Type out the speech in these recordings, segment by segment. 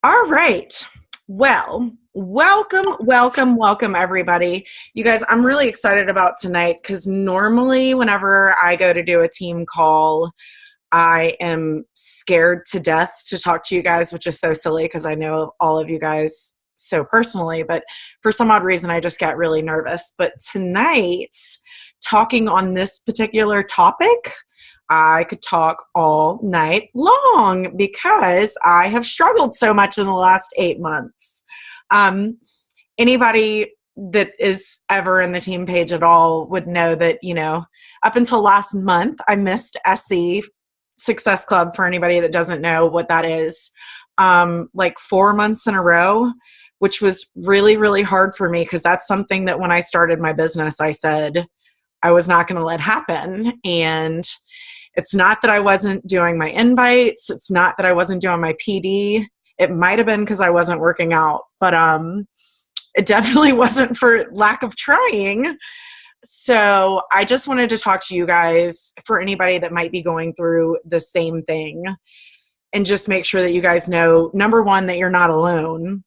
All right. Well, welcome, everybody. You guys, I'm really excited about tonight because normally whenever I go to do a team call, I am scared to death to talk to you guys, which is so silly because I know all of you guys so personally, but for some odd reason, I just get really nervous. But tonight, talking on this particular topic, I could talk all night long because I have struggled so much in the last 8 months. Anybody that is ever in the team page at all would know that, up until last month, I missed SC Success Club, for anybody that doesn't know what that is, like 4 months in a row, which was really, really hard for me because that's something that when I started my business, I said I was not going to let happen. And it's not that I wasn't doing my invites. It's not that I wasn't doing my PD. It might have been because I wasn't working out, but it definitely wasn't for lack of trying. So I just wanted to talk to you guys for anybody that might be going through the same thing and just make sure that you guys know, number one, that you're not alone.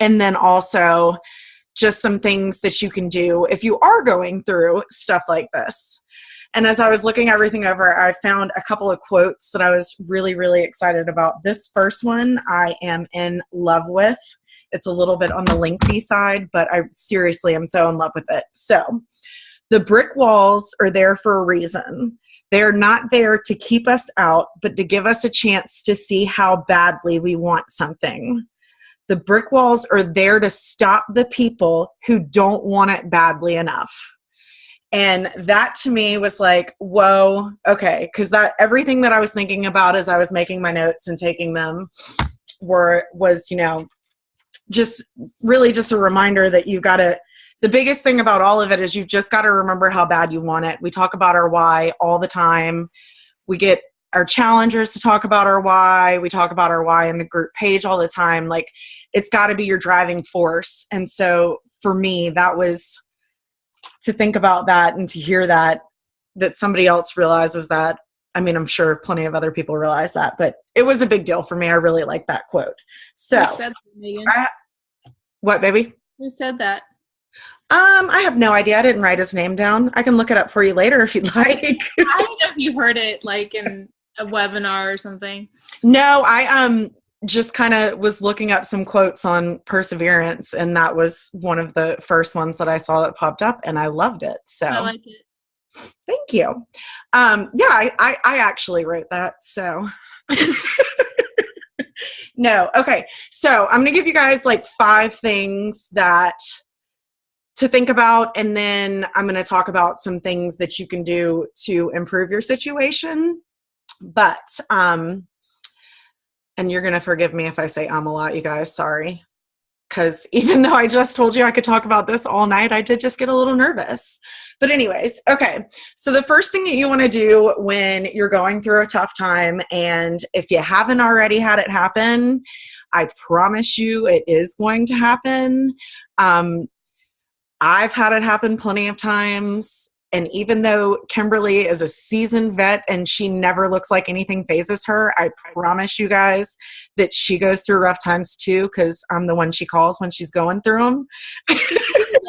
And then also just some things that you can do if you are going through stuff like this. And as I was looking everything over, I found a couple of quotes that I was really, really excited about. This first one I am in love with. It's a little bit on the lengthy side, but I seriously am so in love with it. So, the brick walls are there for a reason. They're not there to keep us out, but to give us a chance to see how badly we want something. The brick walls are there to stop the people who don't want it badly enough. And that to me was like, whoa, okay. Because that everything that I was thinking about as I was making my notes and taking them was just really just a reminder that you've got to, the biggest thing about all of it is you've just got to remember how bad you want it. We talk about our why all the time. We get our challengers to talk about our why. We talk about our why in the group page all the time. Like, it's got to be your driving force. And so for me, that was to think about that and to hear that somebody else realizes that. I mean, I'm sure plenty of other people realize that, but it was a big deal for me. I really like that quote. So, who said that, Megan? What, baby? Who said that? I have no idea. I didn't write his name down. I can look it up for you later if you'd like. I don't know if you heard it like in a webinar or something. No, I just kind of was looking up some quotes on Perseverance, and that was one of the first ones that I saw that popped up, and I loved it. So I like it. Thank you. I actually wrote that. So no. Okay. So I'm going to give you guys like 5 things that to think about, and then I'm going to talk about some things that you can do to improve your situation. But, and you're going to forgive me if I say a lot, you guys, sorry. Because even though I just told you I could talk about this all night, I did just get a little nervous. But anyways, okay. So the first thing that you want to do when you're going through a tough time, and if you haven't already had it happen, I promise you it is going to happen. I've had it happen plenty of times. And even though Kimberly is a seasoned vet and she never looks like anything phases her, I promise you guys that she goes through rough times too, because I'm the one she calls when she's going through them.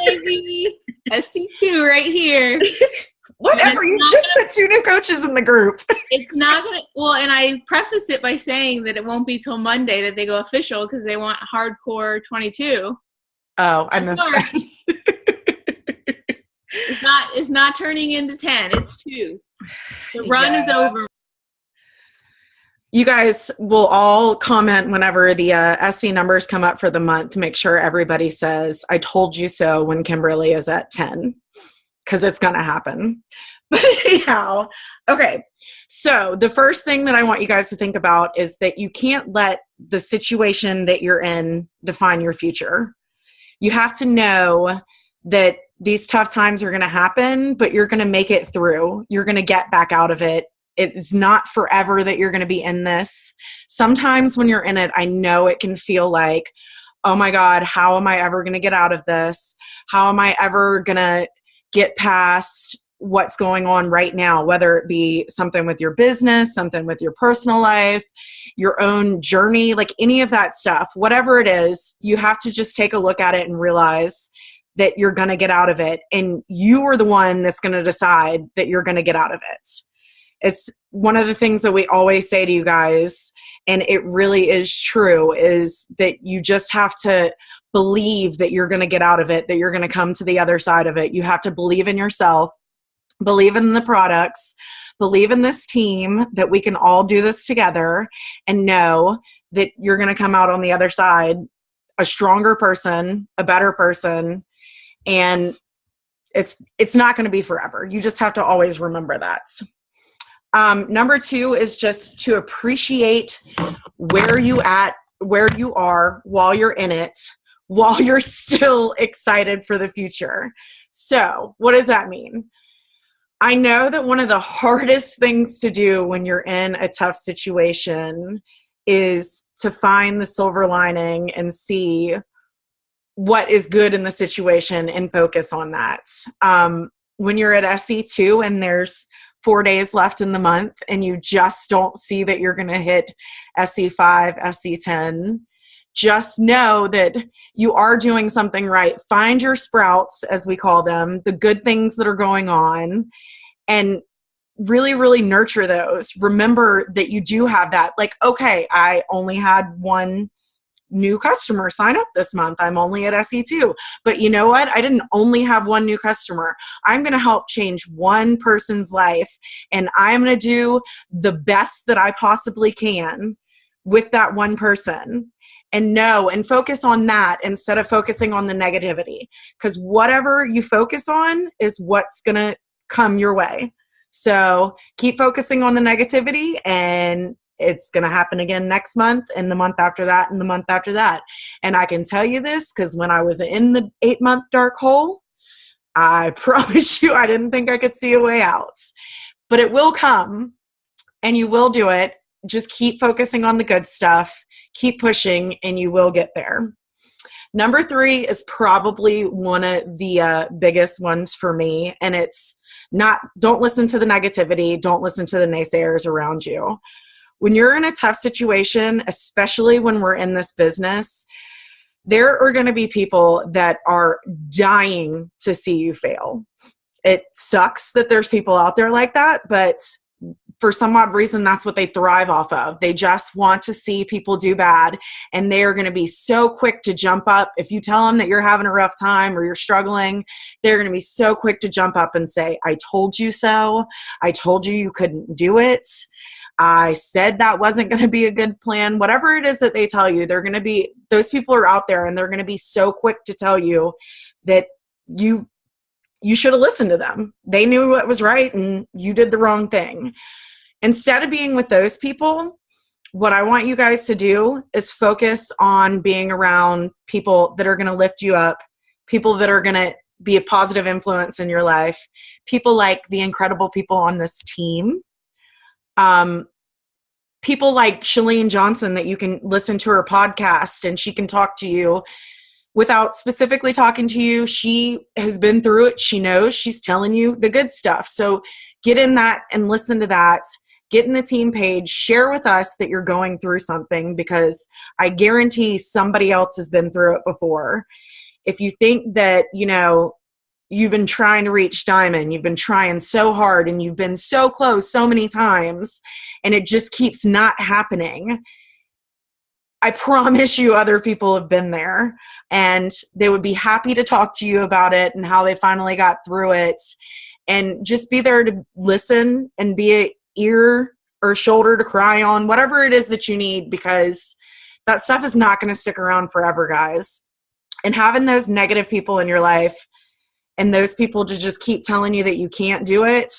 Baby, SC2 right here. Whatever, you just put 2 new coaches in the group. It's not going to, well, and I preface it by saying that it won't be till Monday that they go official because they want hardcore 22. Oh, I missed that. It's not turning into 10. It's 2. The run is over. You guys will all comment whenever the SC numbers come up for the month. Make sure everybody says, I told you so when Kimberly is at 10, because it's going to happen. But anyhow, okay. So the first thing that I want you guys to think about is that you can't let the situation that you're in define your future. You have to know that these tough times are going to happen, but you're going to make it through. You're going to get back out of it. It's not forever that you're going to be in this. Sometimes when you're in it, I know it can feel like, oh my God, how am I ever going to get out of this? How am I ever going to get past what's going on right now, whether it be something with your business, something with your personal life, your own journey, like any of that stuff, whatever it is, you have to just take a look at it and realize that you're going to get out of it. And you are the one that's going to decide that you're going to get out of it. It's one of the things that we always say to you guys, and it really is true, is that you just have to believe that you're going to get out of it, that you're going to come to the other side of it. You have to believe in yourself, believe in the products, believe in this team, that we can all do this together, and know that you're going to come out on the other side a stronger person, a better person, and it's not going to be forever. You just have to always remember that. Number 2 is just to appreciate where you are while you're in it, while you're still excited for the future. So what does that mean? I know that one of the hardest things to do when you're in a tough situation is to find the silver lining and see what is good in the situation and focus on that. When you're at SE2 and there's 4 days left in the month and you just don't see that you're going to hit SE5, SE10, just know that you are doing something right. Find your sprouts, as we call them, the good things that are going on, and really, really nurture those. Remember that you do have that. Like, okay, I only had one new customer sign up this month. I'm only at SE2. But you know what? I didn't only have one new customer. I'm going to help change one person's life, and I'm going to do the best that I possibly can with that one person. And know and focus on that instead of focusing on the negativity. Because whatever you focus on is what's going to come your way. So keep focusing on the negativity, and it's going to happen again next month, and the month after that, and the month after that. And I can tell you this because when I was in the 8-month dark hole, I promise you I didn't think I could see a way out. But it will come, and you will do it. Just keep focusing on the good stuff. Keep pushing, and you will get there. Number 3 is probably one of the biggest ones for me, and it's not, don't listen to the negativity. Don't listen to the naysayers around you. When you're in a tough situation, especially when we're in this business, there are going to be people that are dying to see you fail. It sucks that there's people out there like that, but for some odd reason, that's what they thrive off of. They just want to see people do bad, and they are going to be so quick to jump up. If you tell them that you're having a rough time or you're struggling, they're going to be so quick to jump up and say, I told you so. I told you couldn't do it. I said that wasn't going to be a good plan. Whatever it is that they tell you, they're going to be, those people are out there, and they're going to be so quick to tell you that you should have listened to them. They knew what was right, and you did the wrong thing. Instead of being with those people, what I want you guys to do is focus on being around people that are going to lift you up, people that are going to be a positive influence in your life, people like the incredible people on this team, people like Shalene Johnson that you can listen to her podcast and she can talk to you without specifically talking to you. She has been through it. She knows. She's telling you the good stuff. So get in that and listen to that. Get in the team page, share with us that you're going through something, because I guarantee somebody else has been through it before. If you think that, you've been trying to reach diamond, you've been trying so hard and you've been so close so many times and it just keeps not happening, I promise you other people have been there, and they would be happy to talk to you about it and how they finally got through it. And just be there to listen and be an ear or shoulder to cry on, whatever it is that you need, because that stuff is not going to stick around forever, guys. And having those negative people in your life and those people to just keep telling you that you can't do it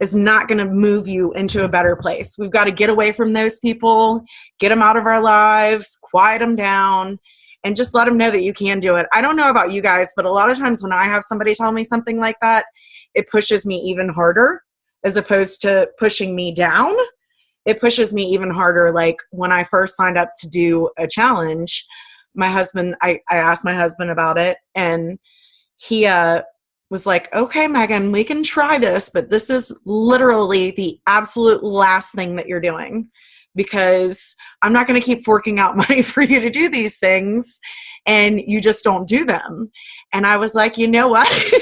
is not going to move you into a better place. We've got to get away from those people, get them out of our lives, quiet them down, and just let them know that you can do it. I don't know about you guys, but a lot of times when I have somebody tell me something like that, it pushes me even harder as opposed to pushing me down. It pushes me even harder. Like when I first signed up to do a challenge, my husband, I asked my husband about it, and he was like, okay, Megan, we can try this, but this is literally the absolute last thing that you're doing, because I'm not going to keep forking out money for you to do these things and you just don't do them. And I was like, you know what?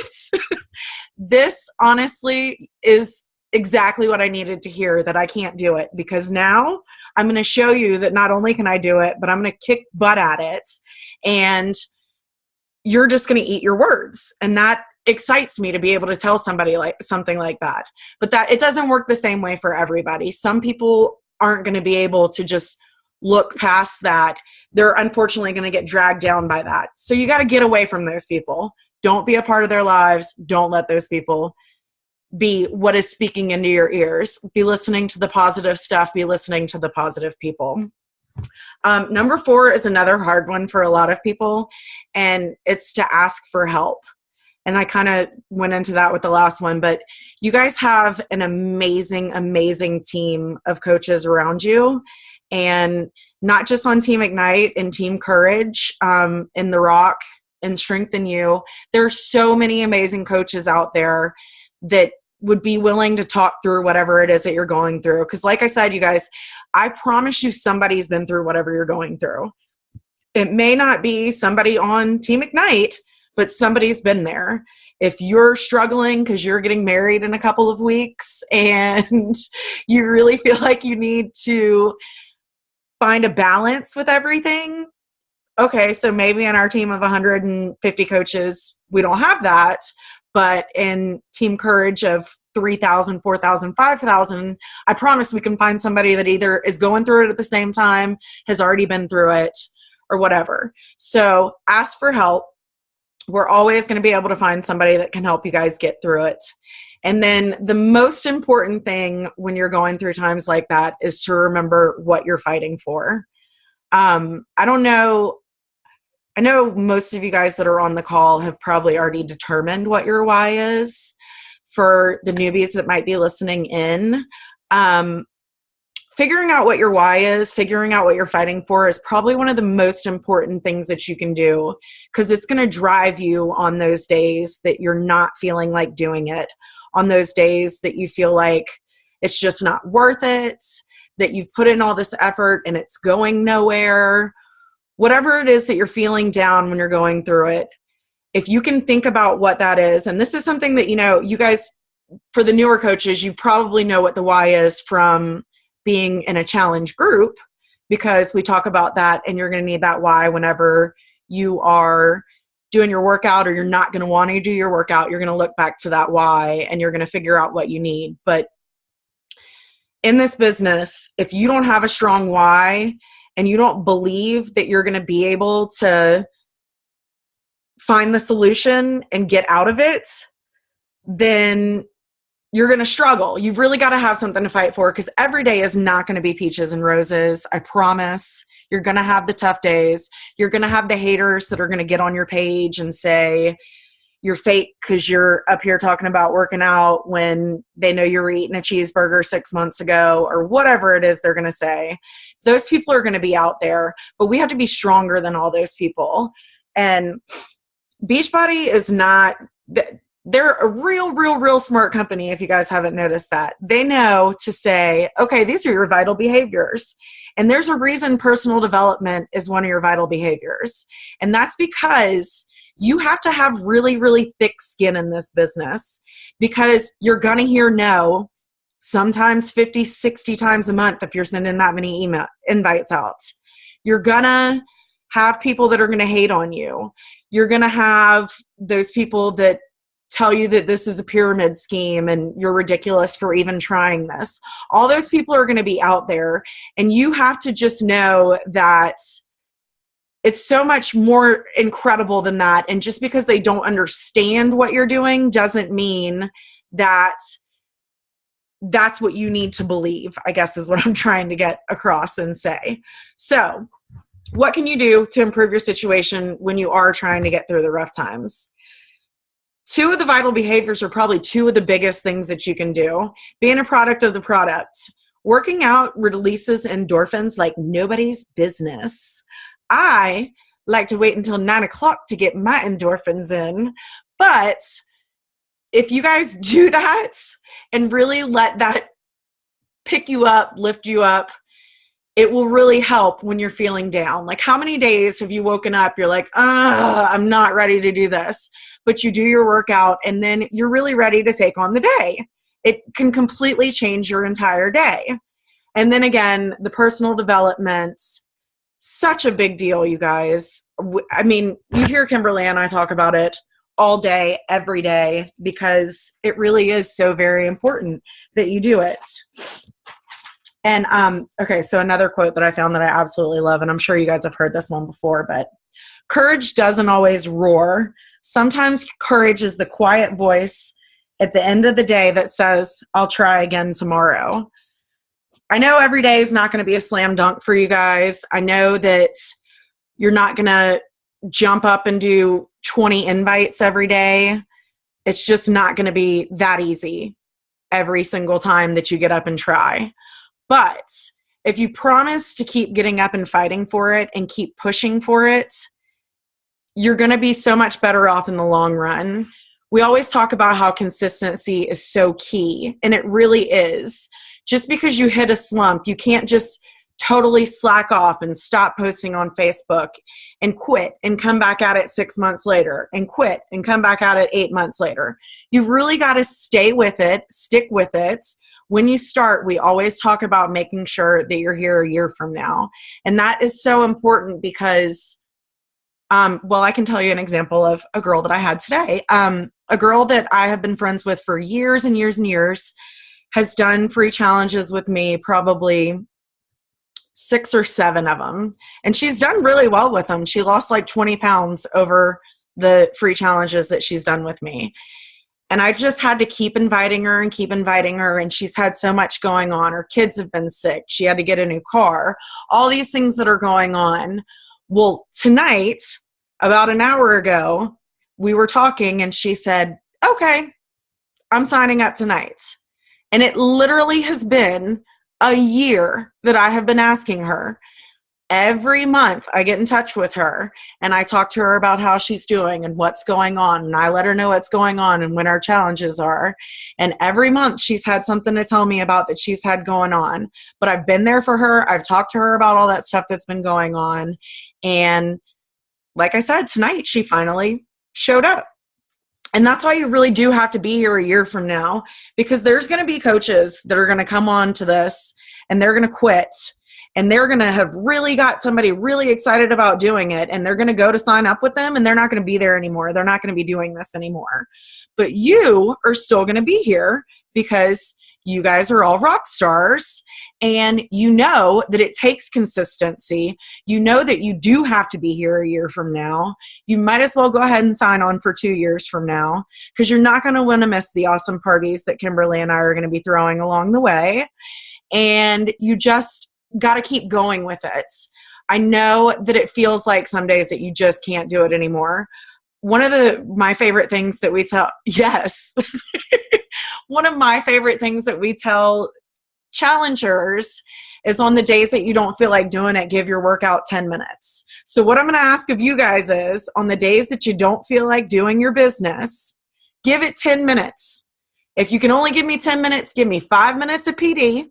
This honestly is exactly what I needed to hear, that I can't do it, because now I'm going to show you that not only can I do it, but I'm going to kick butt at it. And you're just going to eat your words. And that excites me, to be able to tell somebody like something like that. But that it doesn't work the same way for everybody. Some people aren't going to be able to just look past that. They're unfortunately going to get dragged down by that. So you got to get away from those people. Don't be a part of their lives. Don't let those people be what is speaking into your ears. Be listening to the positive stuff. Be listening to the positive people. Number 4 is another hard one for a lot of people, and it's to ask for help. And I kind of went into that with the last one, but you guys have an amazing, amazing team of coaches around you, and not just on Team Ignite and Team Courage, in The Rock and Strengthen You. There's so many amazing coaches out there that would be willing to talk through whatever it is that you're going through. Because like I said, you guys, I promise you somebody's been through whatever you're going through. It may not be somebody on Team Ignite, but somebody's been there. If you're struggling because you're getting married in a couple of weeks and you really feel like you need to find a balance with everything, okay, so maybe in our team of 150 coaches, we don't have that. But in Team Courage of 3,000, 4,000, 5,000, I promise we can find somebody that either is going through it at the same time, has already been through it, or whatever. So ask for help. We're always going to be able to find somebody that can help you guys get through it. And then the most important thing when you're going through times like that is to remember what you're fighting for. I know most of you guys that are on the call have probably already determined what your why is. For the newbies that might be listening in, figuring out what your why is, figuring out what you're fighting for is probably one of the most important things that you can do, because it's going to drive you on those days that you're not feeling like doing it, on those days that you feel like it's just not worth it, that you've put in all this effort and it's going nowhere. Whatever it is that you're feeling down when you're going through it, if you can think about what that is, and this is something that, you guys, for the newer coaches, you probably know what the why is from being in a challenge group, because we talk about that, and you're going to need that why whenever you are doing your workout, or you're not going to want to do your workout. You're going to look back to that why, and you're going to figure out what you need. But in this business, if you don't have a strong why, and you don't believe that you're going to be able to find the solution and get out of it, then you're going to struggle. You've really got to have something to fight for, because every day is not going to be peaches and roses. I promise. You're going to have the tough days. You're going to have the haters that are going to get on your page and say you're fake because you're up here talking about working out when they know you were eating a cheeseburger 6 months ago, or whatever it is they're going to say. Those people are going to be out there, but we have to be stronger than all those people. And Beachbody is not, they're a real smart company. If you guys haven't noticed that, they know to say, okay, these are your vital behaviors. And there's a reason personal development is one of your vital behaviors. And that's because you have to have really thick skin in this business, because you're going to hear no sometimes 50, 60 times a month if you're sending that many email invites out. You're going to have people that are going to hate on you. You're going to have those people that tell you that this is a pyramid scheme and you're ridiculous for even trying this. All those people are going to be out there, and you have to just know that it's so much more incredible than that. And just because they don't understand what you're doing doesn't mean that that's what you need to believe, I guess is what I'm trying to get across and say. So what can you do to improve your situation when you are trying to get through the rough times? 2 of the vital behaviors are probably 2 of the biggest things that you can do. Being a product of the product. Working out releases endorphins like nobody's business. I like to wait until 9 o'clock to get my endorphins in, but if you guys do that and really let that pick you up, lift you up, it will really help when you're feeling down. Like, how many days have you woken up, you're like, I'm not ready to do this, but you do your workout and then you're really ready to take on the day. It can completely change your entire day. And then again, the personal development, such a big deal, you guys. I mean, you hear Kimberly and I talk about it all day, every day, because it really is so very important that you do it. And okay, so another quote that I found that I absolutely love, and I'm sure you guys have heard this one before, but courage doesn't always roar. Sometimes courage is the quiet voice at the end of the day that says, I'll try again tomorrow. I know every day is not going to be a slam dunk for you guys. I know that you're not going to jump up and do 20 invites every day. It's just not going to be that easy every single time that you get up and try. But if you promise to keep getting up and fighting for it and keep pushing for it, you're going to be so much better off in the long run. We always talk about how consistency is so key, and it really is. Just because you hit a slump, you can't just totally slack off and stop posting on Facebook and quit and come back at it 6 months later and quit and come back at it 8 months later. You really got to stay with it, stick with it. When you start, we always talk about making sure that you're here a year from now. And that is so important because, well, I can tell you an example of a girl that I had today. A girl that I have been friends with for years and years and years has done free challenges with me, probably 6 or 7 of them. And she's done really well with them. She lost like 20 pounds over the free challenges that she's done with me. And I just had to keep inviting her and keep inviting her. And she's had so much going on. Her kids have been sick. She had to get a new car. All these things that are going on. Well, tonight, about an hour ago, we were talking and she said, okay, I'm signing up tonight. And it literally has been a year that I have been asking her. Every month I get in touch with her and I talk to her about how she's doing and what's going on. And I let her know what's going on and when our challenges are. And every month she's had something to tell me about that she's had going on. But I've been there for her. I've talked to her about all that stuff that's been going on. And like I said, tonight she finally showed up. And that's why you really do have to be here a year from now, because there's going to be coaches that are going to come on to this and they're going to quit. And they're going to have really got somebody really excited about doing it. And they're going to go to sign up with them and they're not going to be there anymore. They're not going to be doing this anymore. But you are still going to be here because you guys are all rock stars and you know that it takes consistency. You know that you do have to be here a year from now. You might as well go ahead and sign on for 2 years from now because you're not going to want to miss the awesome parties that Kimberly and I are going to be throwing along the way. And you just got to keep going with it. I know that it feels like some days that you just can't do it anymore. One of my favorite things that we tell, yes, one of my favorite things that we tell challengers is on the days that you don't feel like doing it, give your workout 10 minutes. So what I'm going to ask of you guys is on the days that you don't feel like doing your business, give it 10 minutes. If you can only give me 10 minutes, give me 5 minutes of PD.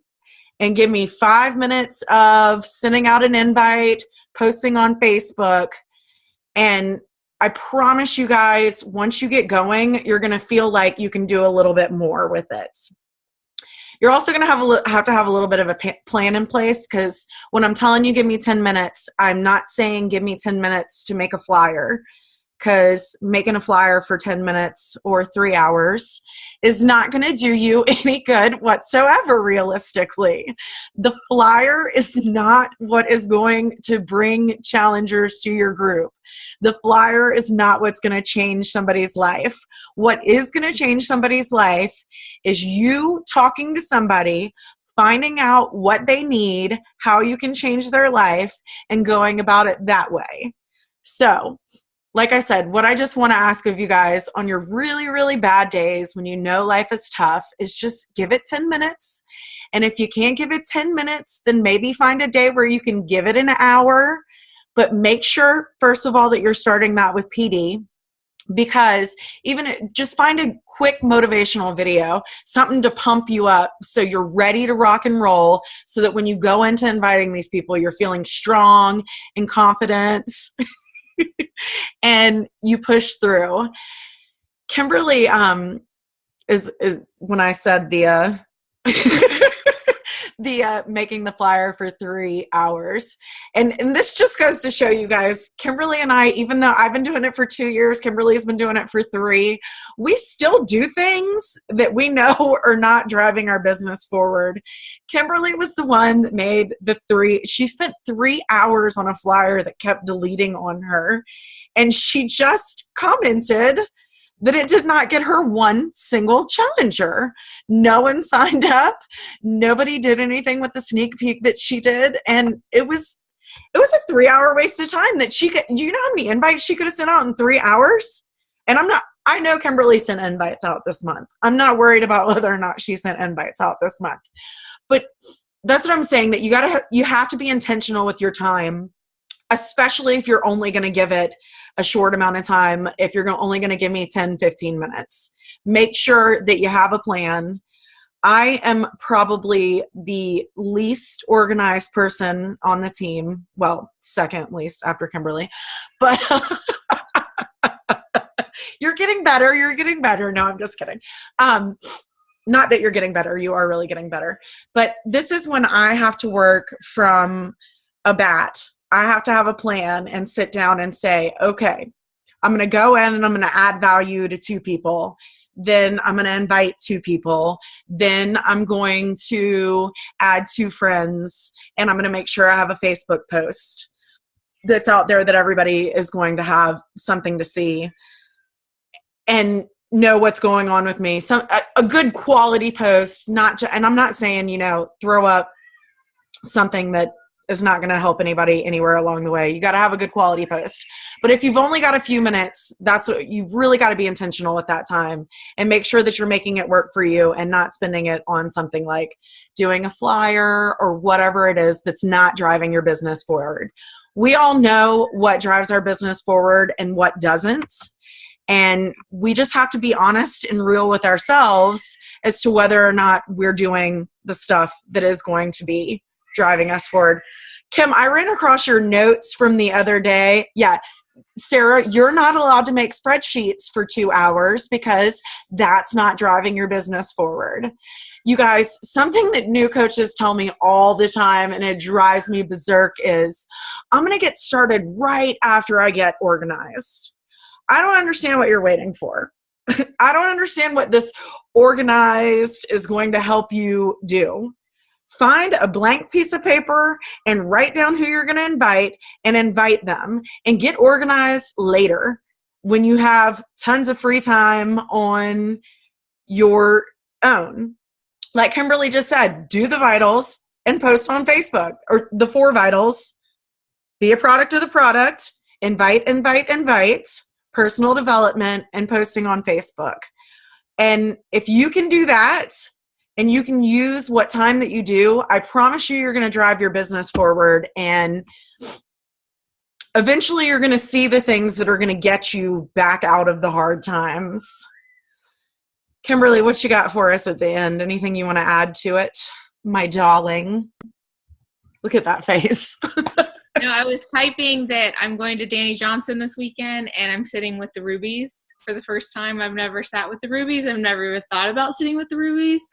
And give me 5 minutes of sending out an invite, posting on Facebook. And I promise you guys, once you get going, you're going to feel like you can do a little bit more with it. You're also going to have to have a little bit of a plan in place because when I'm telling you give me 10 minutes, I'm not saying give me 10 minutes to make a flyer, because making a flyer for 10 minutes or 3 hours is not going to do you any good whatsoever, realistically. The flyer is not what is going to bring challengers to your group. The flyer is not what's going to change somebody's life. What is going to change somebody's life is you talking to somebody, finding out what they need, how you can change their life, and going about it that way. So, like I said, what I just want to ask of you guys on your really, really bad days when you know life is tough is just give it 10 minutes. And if you can't give it 10 minutes, then maybe find a day where you can give it an hour. But make sure, first of all, that you're starting that with PD. because just find a quick motivational video, something to pump you up so you're ready to rock and roll, so that when you go into inviting these people, you're feeling strong and confident and you push through. Kimberly is when I said the the making the flyer for 3 hours. And this just goes to show you guys, Kimberly and I, even though I've been doing it for 2 years, Kimberly's been doing it for 3, we still do things that we know are not driving our business forward. Kimberly was the one that made she spent 3 hours on a flyer that kept deleting on her. And she just commented that it did not get her one single challenger. No one signed up. Nobody did anything with the sneak peek that she did. And it was a 3-hour waste of time that do you know how many invites she could have sent out in 3 hours? And I know Kimberly sent invites out this month. I'm not worried about whether or not she sent invites out this month. But that's what I'm saying, that you have to be intentional with your time, especially if you're only going to give it a short amount of time. If you're only going to give me 10, 15 minutes, make sure that you have a plan. I am probably the least organized person on the team. Well, second least after Kimberly, but you're getting better. You're getting better. No, I'm just kidding. Not that you're getting better. You are really getting better. But this is when I have to work from a bat. I have to have a plan and sit down and say, okay, I'm going to go in and I'm going to add value to 2 people. Then I'm going to invite 2 people. Then I'm going to add 2 friends. And I'm going to make sure I have a Facebook post that's out there that everybody is going to have something to see and know what's going on with me. A good quality post, and I'm not saying, throw up something that is not going to help anybody anywhere along the way. You got to have a good quality post. But if you've only got a few minutes, you've really got to be intentional with that time and make sure that you're making it work for you and not spending it on something like doing a flyer or whatever it is that's not driving your business forward. We all know what drives our business forward and what doesn't. And we just have to be honest and real with ourselves as to whether or not we're doing the stuff that is going to be driving us forward. Kim, I ran across your notes from the other day. Yeah, Sarah, you're not allowed to make spreadsheets for 2 hours because that's not driving your business forward. You guys, something that new coaches tell me all the time, and it drives me berserk, is I'm going to get started right after I get organized. I don't understand what you're waiting for. I don't understand what this organized is going to help you do. Find a blank piece of paper and write down who you're going to invite and invite them, and get organized later when you have tons of free time on your own. Like Kimberly just said, do the vitals and post on Facebook, or the 4 vitals. Be a product of the product, invite, personal development, and posting on Facebook. And if you can do that, and you can use what time that you do, I promise you're going to drive your business forward. And eventually you're going to see the things that are going to get you back out of the hard times. Kimberly, what you got for us at the end? Anything you want to add to it? My darling. Look at that face. No, I was typing that I'm going to Danny Johnson this weekend, and I'm sitting with the Rubies for the first time. I've never sat with the Rubies. I've never even thought about sitting with the Rubies.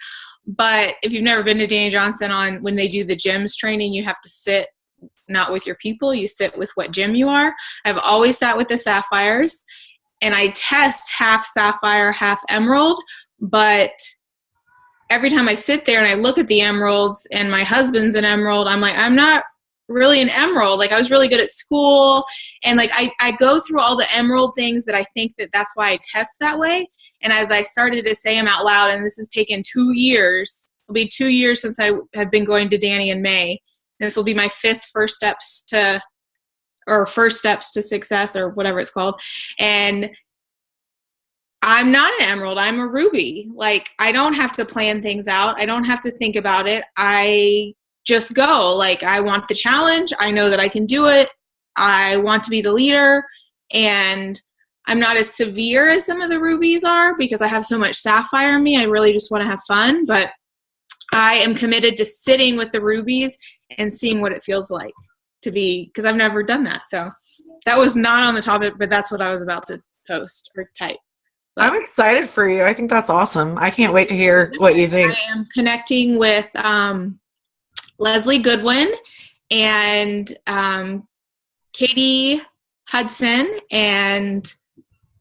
But if you've never been to Danny Johnson, when they do the gyms training, you have to sit not with your people. You sit with what gym you are. I've always sat with the Sapphires, and I test half Sapphire, half Emerald. But every time I sit there and I look at the Emeralds, and my husband's an Emerald, I'm like, I'm not really an Emerald. Like, I was really good at school, and like I go through all the Emerald things that I think that's why I test that way. And as I started to say them out loud, and this has taken 2 years, it'll be 2 years since I have been going to Danny in May. This will be my 5th first steps to success, or whatever it's called. And I'm not an Emerald. I'm a Ruby. Like, I don't have to plan things out. I don't have to think about it. I just go. Like, I want the challenge. I know that I can do it. I want to be the leader, and I'm not as severe as some of the rubies are because I have so much sapphire in me. I really just want to have fun, but I am committed to sitting with the rubies and seeing what it feels like to be, because I've never done that. So that was not on the topic, but that's what I was about to post or type. But I'm excited for you. I think that's awesome. I can't wait to hear what you think. I am connecting with Leslie Goodwin and Katie Hudson, and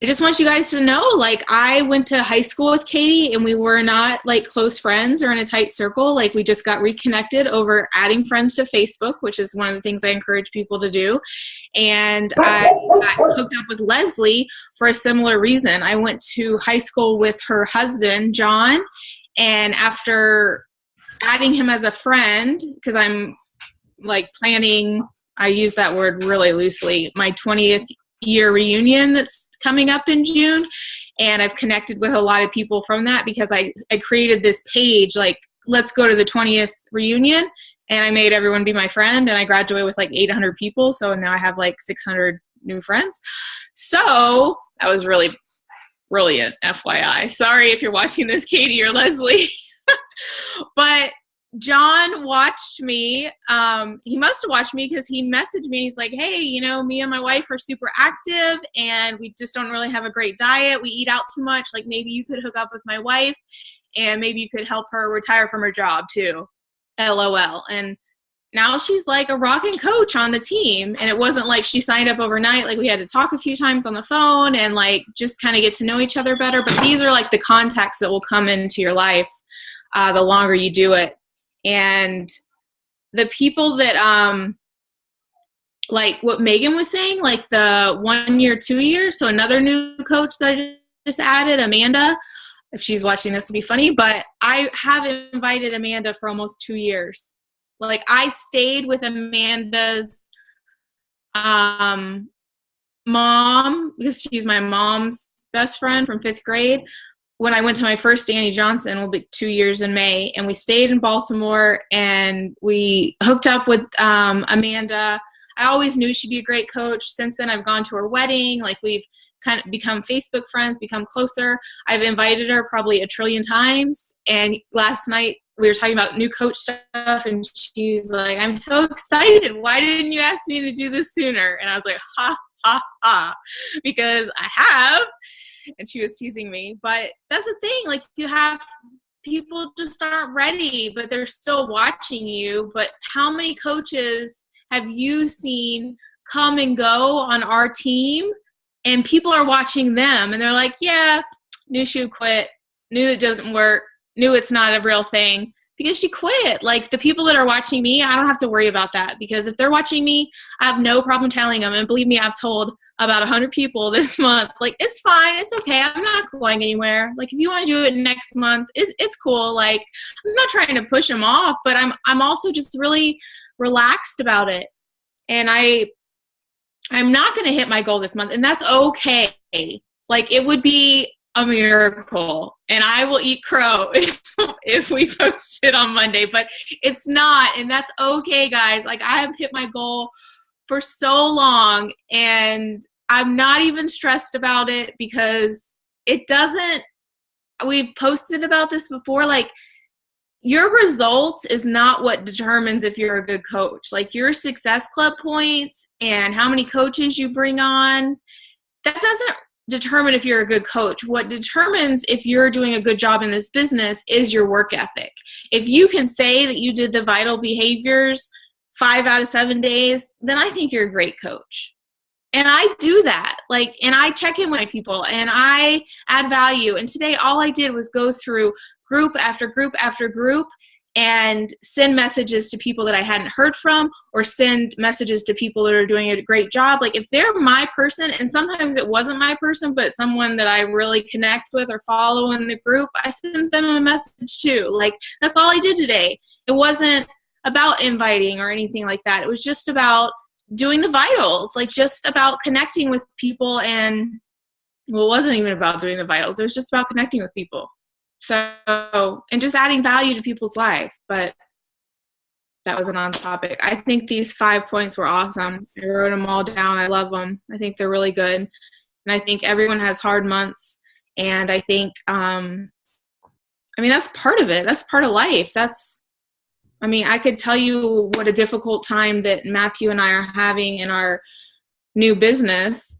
I just want you guys to know, like, I went to high school with Katie and we were not like close friends or in a tight circle. Like, we just got reconnected over adding friends to Facebook, which is one of the things I encourage people to do. And I got hooked up with Leslie for a similar reason. I went to high school with her husband, John, and after adding him as a friend, because I'm like planning, I use that word really loosely, my 20th year reunion that's coming up in June, and I've connected with a lot of people from that because I created this page like, let's go to the 20th reunion, and I made everyone be my friend, and I graduated with like 800 people, so now I have like 600 new friends. So that was really brilliant, FYI. Sorry if you're watching this, Katie or Leslie. But John watched me. He must have watched me because he messaged me. He's like, hey, you know, me and my wife are super active and we just don't really have a great diet. We eat out too much. Like, maybe you could hook up with my wife and maybe you could help her retire from her job too. LOL. And now she's like a rocking coach on the team. And it wasn't like she signed up overnight. Like, we had to talk a few times on the phone and like just kind of get to know each other better. But these are like the contacts that will come into your life the longer you do it. And the people that, like what Megan was saying, like the 1 year, 2 years. So another new coach that I just added, Amanda, if she's watching this, would be funny, but I have invited Amanda for almost 2 years. Like, I stayed with Amanda's mom because she's my mom's best friend from 5th grade. When I went to my first Danny Johnson, will be 2 years in May, and we stayed in Baltimore and we hooked up with Amanda. I always knew she'd be a great coach. Since then, I've gone to her wedding. Like, we've kind of become Facebook friends, become closer. I've invited her probably 1 trillion times. And last night we were talking about new coach stuff, and she's like, I'm so excited. Why didn't you ask me to do this sooner? And I was like, ha, ha, ha, because I have. And she was teasing me. But that's the thing. Like, you have people just aren't ready, but they're still watching you. But how many coaches have you seen come and go on our team? And people are watching them. And they're like, yeah, knew she would quit. Knew it doesn't work. Knew it's not a real thing. Because she quit. Like, the people that are watching me, I don't have to worry about that. Because if they're watching me, I have no problem telling them. And believe me, I've told about 100 people this month, like, it's fine, it's okay, I'm not going anywhere. Like, if you want to do it next month, it's cool. Like, I'm not trying to push them off, but I'm also just really relaxed about it. And I'm not going to hit my goal this month, and that's okay. Like, it would be a miracle, and I will eat crow if we post it on Monday, but it's not, and that's okay, guys. Like, I have hit my goal for so long, and I'm not even stressed about it because it doesn't, we've posted about this before, like, your results is not what determines if you're a good coach. Like, your success club points and how many coaches you bring on, that doesn't determine if you're a good coach. What determines if you're doing a good job in this business is your work ethic. If you can say that you did the vital behaviors 5 out of 7 days, then I think you're a great coach. And I do that. Like, and I check in with my people and I add value. And today all I did was go through group after group after group and send messages to people that I hadn't heard from, or send messages to people that are doing a great job. Like, if they're my person, and sometimes it wasn't my person, but someone that I really connect with or follow in the group, I sent them a message too. Like, that's all I did today. It wasn't about inviting or anything like that. It was just about doing the vitals, like just about connecting with people. And well, it wasn't even about doing the vitals. It was just about connecting with people. So, and just adding value to people's life. But that was an on topic. I think these 5 points were awesome. I wrote them all down. I love them. I think they're really good. And I think everyone has hard months. And I think, that's part of it. That's part of life. I could tell you what a difficult time that Matthew and I are having in our new business.